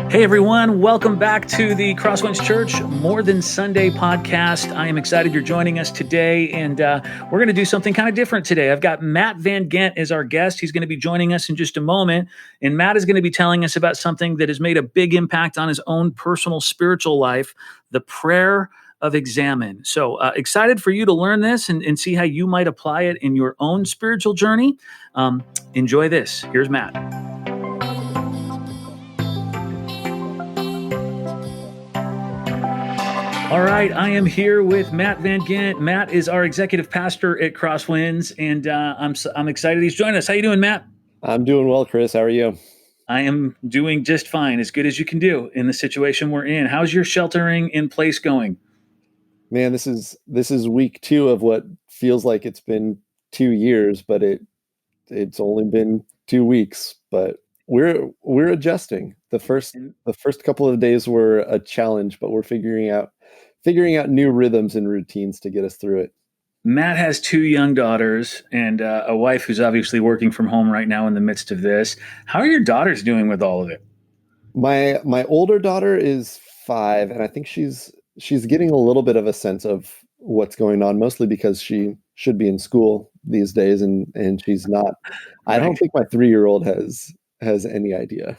Hey everyone, welcome back to the CrossWinds Church More Than Sunday podcast. I am excited you're joining us today, and we're going to do something kind of different today. I've got Matt VanGent as our guest. He's going to be joining us in just a moment, and Matt is going to be telling us about something that has made a big impact on his own personal spiritual life, the prayer of examine. So excited for you to learn this and see how you might apply it in your own spiritual journey. Enjoy this. Here's Matt. All right, I am here with Matt VanGent. Matt is our executive pastor at CrossWinds, and I'm excited he's joining us. How you doing, Matt? I'm doing well, Chris. How are you? I am doing just fine, as good as you can do in the situation we're in. How's your sheltering in place going? Man, this is week 2 of what feels like it's been 2 years, but it's only been 2 weeks. But we're adjusting. The first couple of days were a challenge, but we're figuring out new rhythms and routines to get us through it. Matt has 2 young daughters and a wife who's obviously working from home right now in the midst of this. How are your daughters doing with all of it? My older daughter is 5, and I think she's getting a little bit of a sense of what's going on, mostly because she should be in school these days, and she's not. I don't think my 3-year-old has any idea.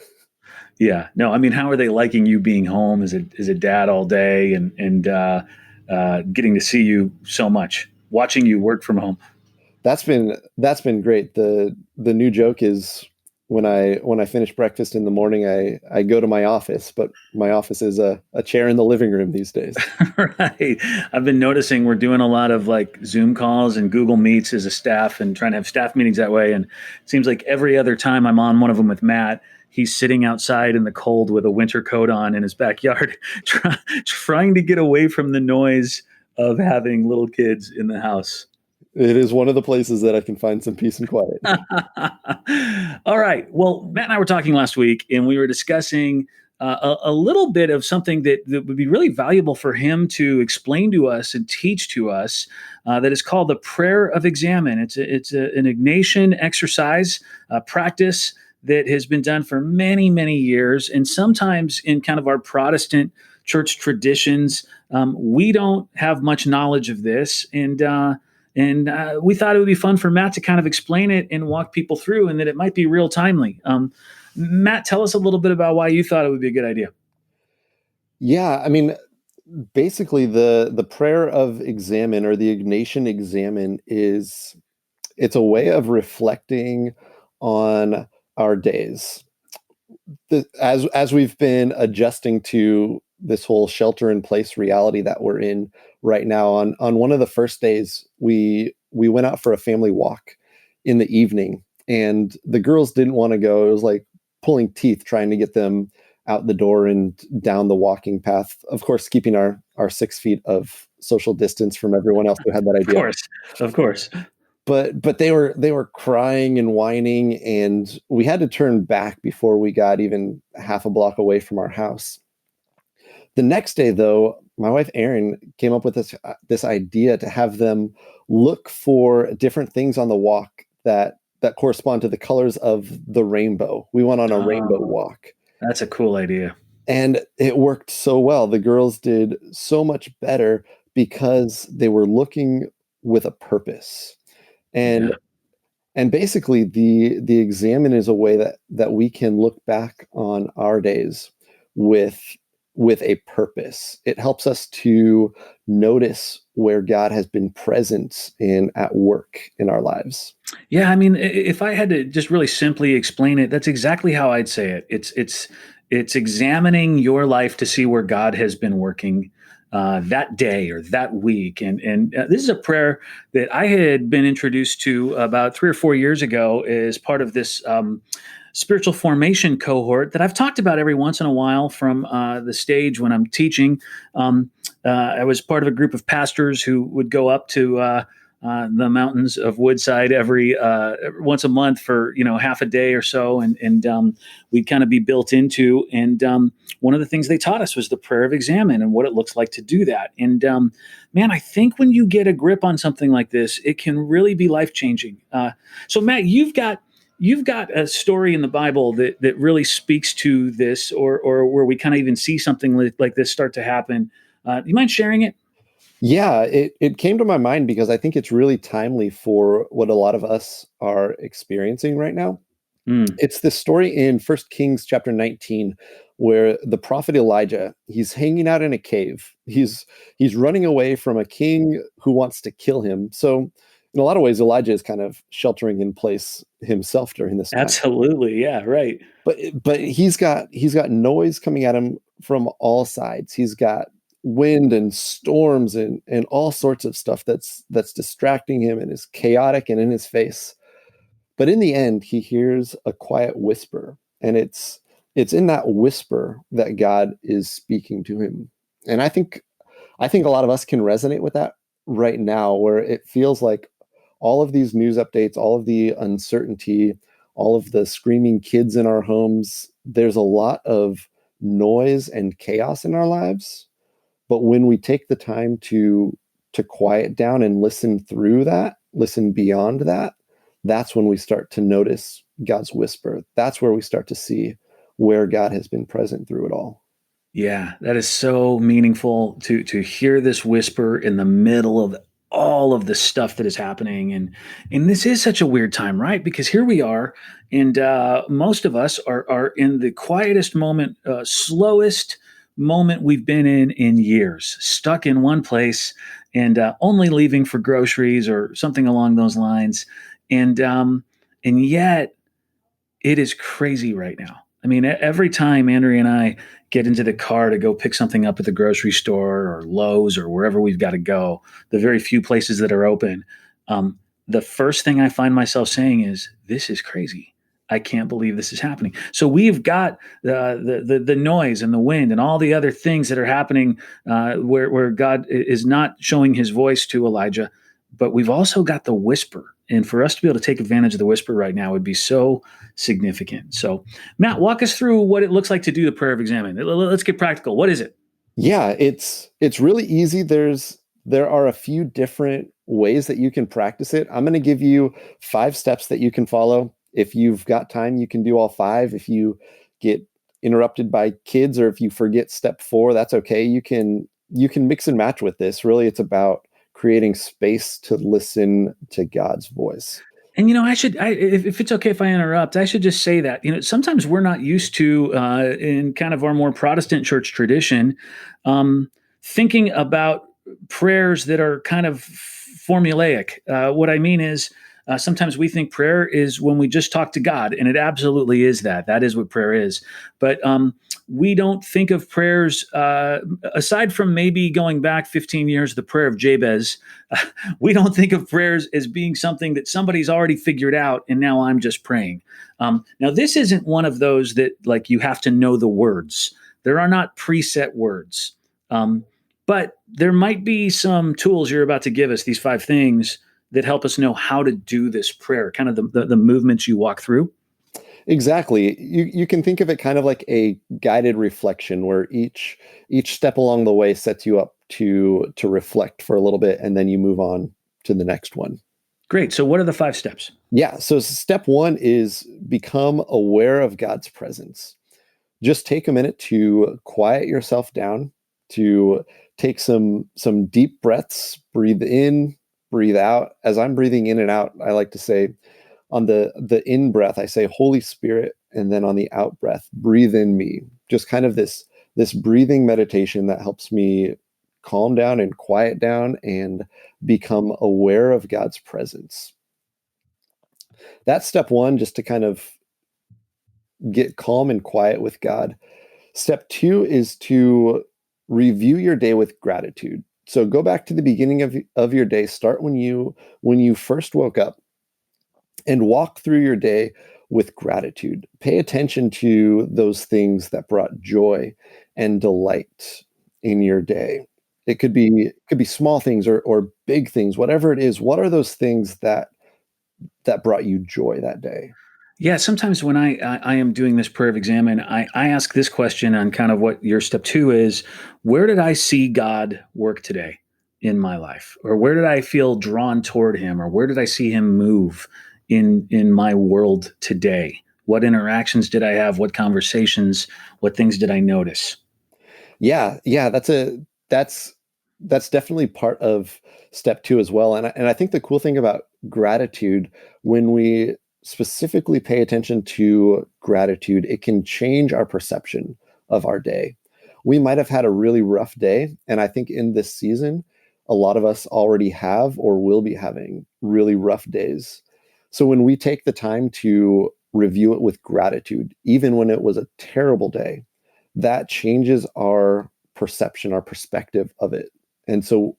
Yeah, no, I mean, how are they liking you being home as a dad all day and getting to see you so much, watching you work from home? That's been great. The new joke is when I finish breakfast in the morning, I go to my office, but my office is a chair in the living room these days. Right. I've been noticing we're doing a lot of like Zoom calls and Google Meets as a staff and trying to have staff meetings that way. And it seems like every other time I'm on one of them with Matt, he's sitting outside in the cold with a winter coat on in his backyard, trying to get away from the noise of having little kids in the house. It is one of the places that I can find some peace and quiet. All right. Well, Matt and I were talking last week, and we were discussing a little bit of something that would be really valuable for him to explain to us and teach to us. That is called the prayer of examine. It's an Ignatian exercise practice that has been done for many, many years. And sometimes in kind of our Protestant church traditions, we don't have much knowledge of this. And we thought it would be fun for Matt to kind of explain it and walk people through, and that it might be real timely. Matt, tell us a little bit about why you thought it would be a good idea. Yeah, I mean, basically the prayer of examine, or the Ignatian examine, it's a way of reflecting on our days. As we've been adjusting to this whole shelter in place reality that we're in right now, on one of the first days, we went out for a family walk in the evening, and the girls didn't want to go. It was like pulling teeth trying to get them out the door and down the walking path, of course keeping our 6 feet of social distance from everyone else who had that idea. Of course. But they were crying and whining, and we had to turn back before we got even half a block away from our house. The next day, though, my wife Erin came up with this idea to have them look for different things on the walk that correspond to the colors of the rainbow. We went on a rainbow walk. That's a cool idea. And it worked so well. The girls did so much better because they were looking with a purpose. And basically the examine is a way that we can look back on our days with a purpose. It helps us to notice where God has been present and at work in our lives. Yeah, I mean, if I had to just really simply explain it, that's exactly how I'd say it. It's examining your life to see where God has been working that day or that week. And this is a prayer that I had been introduced to about 3 or 4 years ago as part of this spiritual formation cohort that I've talked about every once in a while from the stage when I'm teaching. I was part of a group of pastors who would go up to the mountains of Woodside every once a month for half a day or so, and we'd kind of be built into. And one of the things they taught us was the prayer of examine and what it looks like to do that. And man, I think when you get a grip on something like this, it can really be life changing. So Matt, you've got you've got a story in the Bible that really speaks to this, or where we kind of even see something like this start to happen. You mind sharing it? Yeah, it came to my mind because I think it's really timely for what a lot of us are experiencing right now. Mm, It's this story in First Kings chapter 19 where the prophet Elijah, he's hanging out in a cave. He's running away from a king who wants to kill him. So in a lot of ways Elijah is kind of sheltering in place himself during this time. absolutely. Yeah. Right. But he's got noise coming at him from all sides. He's got wind and storms and all sorts of stuff that's distracting him and is chaotic and in his face. But in the end, he hears a quiet whisper, and it's in that whisper that God is speaking to him. And I think a lot of us can resonate with that right now, where it feels like all of these news updates, all of the uncertainty, all of the screaming kids in our homes, there's a lot of noise and chaos in our lives. But when we take the time to quiet down and listen through that, listen beyond that, that's when we start to notice God's whisper. That's where we start to see where God has been present through it all. Yeah, that is so meaningful to hear this whisper in the middle of all of the stuff that is happening, and this is such a weird time, right? Because here we are, and most of us are in the quietest moment, slowest moment we've been in years, stuck in one place, and only leaving for groceries or something along those lines, and yet it is crazy right now. I mean, every time Andrea and I get into the car to go pick something up at the grocery store or Lowe's or wherever we've got to go, the very few places that are open, the first thing I find myself saying is, "This is crazy. I can't believe this is happening." So we've got the noise and the wind and all the other things that are happening, where God is not showing His voice to Elijah, but we've also got the whisper. And for us to be able to take advantage of the whisper right now would be so significant. So, Matt, walk us through what it looks like to do the prayer of examine. Let's get practical. What is it? Yeah, it's really easy. There are a few different ways that you can practice it. I'm going to give you 5 steps that you can follow. If you've got time, you can do all 5. If you get interrupted by kids or if you forget step 4, that's okay. You can mix and match with this. Really, it's about creating space to listen to God's voice. And if it's okay if I interrupt, I should just say that sometimes we're not used to, in kind of our more Protestant church tradition, thinking about prayers that are kind of formulaic. What I mean is, sometimes we think prayer is when we just talk to God, and it absolutely is that. That is what prayer is. But we don't think of prayers, aside from maybe going back 15 years, the prayer of Jabez. We don't think of prayers as being something that somebody's already figured out, and now I'm just praying. Now, this isn't one of those that like you have to know the words. There are not preset words. But there might be some tools you're about to give us, these 5 things that help us know how to do this prayer, kind of the movements you walk through. Exactly. You can think of it kind of like a guided reflection where each step along the way sets you up to reflect for a little bit and then you move on to the next one. Great. So, what are the 5 steps? Yeah, so step 1 is become aware of God's presence. Just take a minute to quiet yourself down, to take some deep breaths, breathe in, breathe out. As I'm breathing in and out, I like to say on the in breath, I say Holy Spirit, and then on the out breath, breathe in me. Just kind of this breathing meditation that helps me calm down and quiet down and become aware of God's presence. That's step 1, just to kind of get calm and quiet with God. Step 2 is to review your day with gratitude. So go back to the beginning of your day. Start when you first woke up and walk through your day with gratitude. Pay attention to those things that brought joy and delight in your day. It could be small things or big things, whatever it is. What are those things that brought you joy that day? Yeah, sometimes when I am doing this prayer of examine, I ask this question on kind of what your step 2 is. Where did I see God work today in my life? Or where did I feel drawn toward him? Or where did I see him move in my world today? What interactions did I have? What conversations? What things did I notice? Yeah, that's that's definitely part of step two as well. And I think the cool thing about gratitude, when we specifically pay attention to gratitude, it can change our perception of our day. We might have had a really rough day, and I think in this season, a lot of us already have or will be having really rough days. So when we take the time to review it with gratitude, even when it was a terrible day, that changes our perception, our perspective of it. And so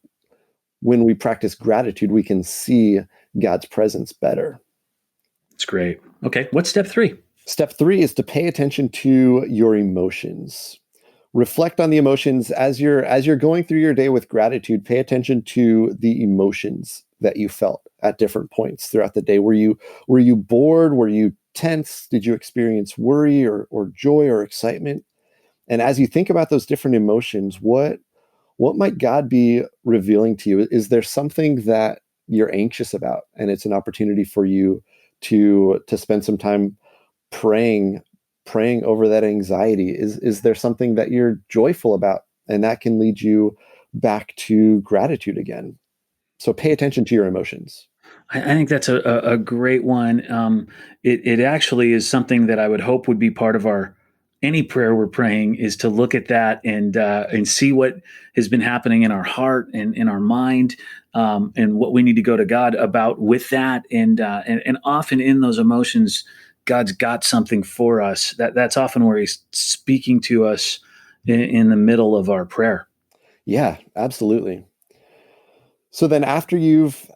when we practice gratitude, we can see God's presence better. It's great. Okay, what's step three? Step three is to pay attention to your emotions. Reflect on the emotions as you're going through your day with gratitude. Pay attention to the emotions that you felt at different points throughout the day. Were you bored? Were you tense? Did you experience worry or joy or excitement? And as you think about those different emotions, what might God be revealing to you? Is there something that you're anxious about, and it's an opportunity for you to spend some time praying praying over that anxiety? Is there something that you're joyful about, and that can lead you back to gratitude again? So pay attention to your emotions. I think that's a great one. It actually is something that I would hope would be part of our any prayer we're praying is to look at that and see what has been happening in our heart and in our mind, and what we need to go to God about with that. And often in those emotions, God's got something for us. That's often where He's speaking to us in the middle of our prayer. Yeah, absolutely. So then after you've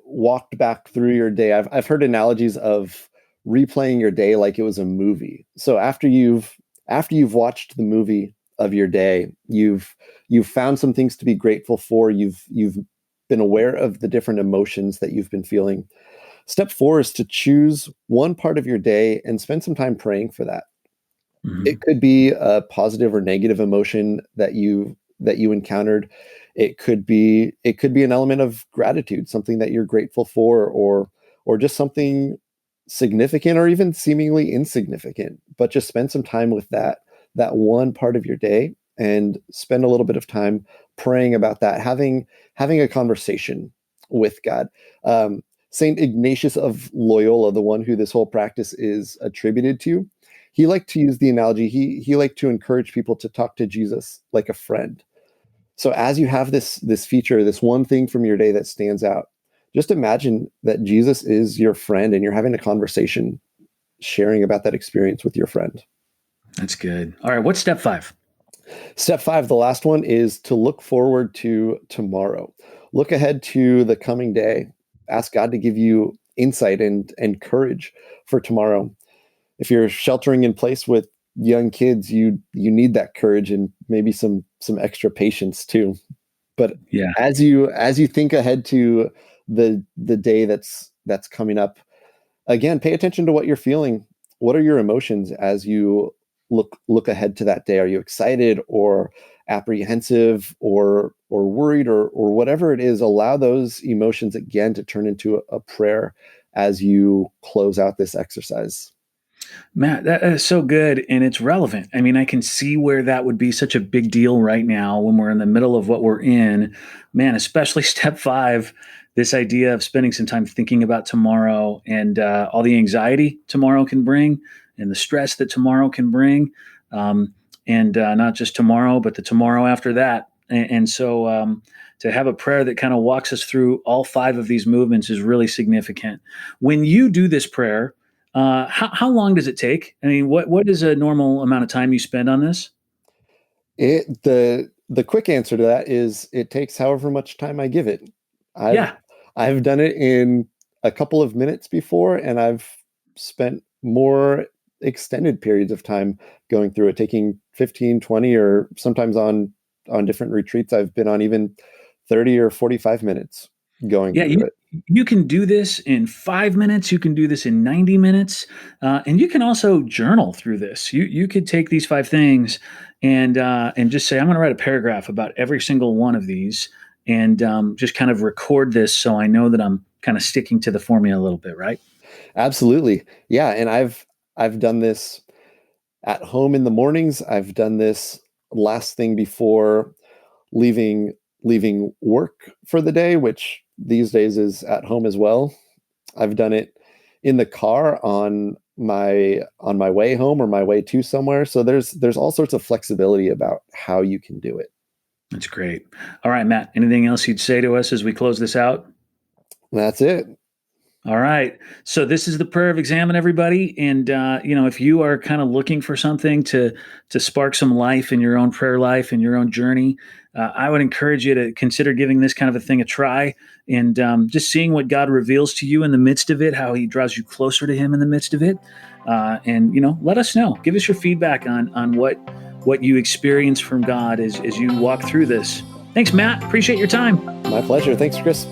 walked back through your day, I've heard analogies of replaying your day like it was a movie. So after you've watched the movie of your day, you've found some things to be grateful for. You've been aware of the different emotions that you've been feeling. Step four is to choose one part of your day and spend some time praying for that. It Mhm. could be a positive or negative emotion that you encountered. It could be an element of gratitude, something that you're grateful for, or just something significant or even seemingly insignificant. But just spend some time with that one part of your day, and spend a little bit of time praying about that, having a conversation with God. Saint Ignatius of Loyola, the one who this whole practice is attributed to, he liked to use the analogy. He liked to encourage people to talk to Jesus like a friend. So as you have this feature, this one thing from your day that stands out, just imagine that Jesus is your friend and you're having a conversation, sharing about that experience with your friend. That's good. All right, what's step five? Step five, the last one, is to look forward to tomorrow. Look ahead to the coming day. Ask God to give you insight and courage for tomorrow. If you're sheltering in place with young kids, you need that courage and maybe some extra patience too. But Yeah. as you think ahead to the day that's coming up, again, pay attention to what you're feeling. What are your emotions as you look ahead to that day? Are you excited or apprehensive or worried or whatever it is? Allow those emotions again to turn into a prayer as you close out this exercise. Matt, that is so good and it's relevant. I mean, I can see where that would be such a big deal right now when we're in the middle of what we're in. Man, especially step five, this idea of spending some time thinking about tomorrow and all the anxiety tomorrow can bring and the stress that tomorrow can bring. And not just tomorrow, but the tomorrow after that. And so to have a prayer that kind of walks us through all five of these movements is really significant. When you do this prayer, how long does it take? I mean, what is a normal amount of time you spend on this? The quick answer to that is it takes however much time I give it. I've Yeah, I've done it in a couple of minutes before, and I've spent more extended periods of time going through it, taking 15, 20, or sometimes on different retreats I've been on, even 30 or 45 minutes going yeah. through You it. you can do this in 5 minutes. You can do this in 90 minutes, and you can also journal through this. You could take these five things and just say, I'm going to write a paragraph about every single one of these, and just kind of record this so I know that I'm kind of sticking to the formula a little bit, right? Absolutely. Yeah, and I've done this at home in the mornings. I've done this last thing before leaving work for the day, which these days is at home as well. I've done it in the car on my way home or my way to somewhere. So there's all sorts of flexibility about how you can do it. That's great. All right, Matt, anything else you'd say to us as we close this out? That's it. All right. So this is the prayer of examine, everybody. And if you are kind of looking for something to spark some life in your own prayer life and your own journey, I would encourage you to consider giving this kind of a thing a try and just seeing what God reveals to you in the midst of it, how He draws you closer to Him in the midst of it, and let us know. Give us your feedback on what you experience from God as you walk through this. Thanks, Matt. Appreciate your time. My pleasure. Thanks, Chris.